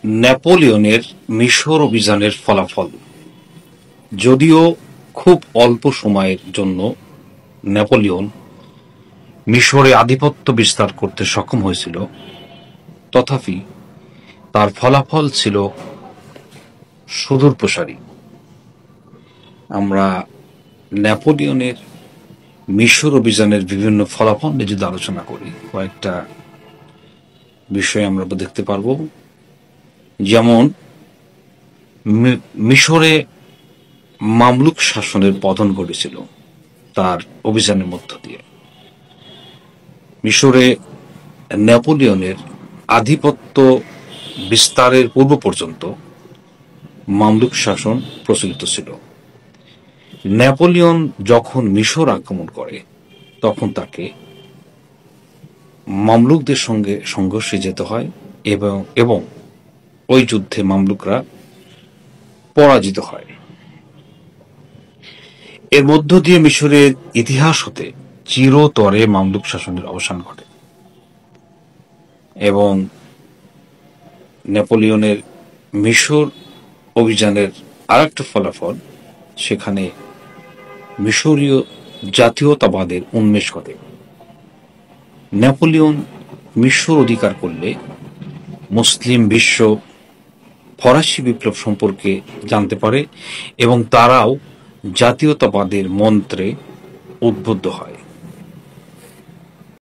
নেপোলিয়নের মিশর অভিযানের ফলাফল। যদিও খুব অল্প সময়ের জন্য নেপোলিয়ন মিশরে আধিপত্য বিস্তার করতে সক্ষম হয়েছিল, তথাপি তার ফলাফল ছিল সুদূরপ্রসারী। আমরা নেপোলিয়নের মিশর অভিযানের বিভিন্ন ফলাফল নিয়ে যদি আলোচনা করি, কয়েকটা বিষয় আমরা দেখতে পারব। যেমন মিশরে মামলুক শাসনের পতন ঘটেছিল তার অভিযানের মধ্য দিয়ে। মিশরে নেপোলিয়নের আধিপত্য বিস্তারের পূর্ব পর্যন্ত মামলুক শাসন প্রচলিত ছিল। নেপোলিয়ন যখন মিশর আক্রমণ করে, তখন তাকে মামলুকদের সঙ্গে সংঘর্ষে যেতে হয় এবং ওই যুদ্ধে মামলুকরা পরাজিত হয়। এর মধ্য দিয়ে মিশরের ইতিহাস হতে চিরতরে মামলুক শাসনের অবসান ঘটে এবং নেপোলিয়নের মিশর অভিযানের আরেকটা ফলাফল, সেখানে মিশরীয় জাতীয়তাবাদের উন্মেষ ঘটে। নেপোলিয়ন মিশর অধিকার করলে মুসলিম বিশ্ব ফরাসি বিপ্লব সম্পর্কে জানতে পারে এবং তারাও জাতীয়তাবাদের মন্ত্রে উদ্বুদ্ধ হয়।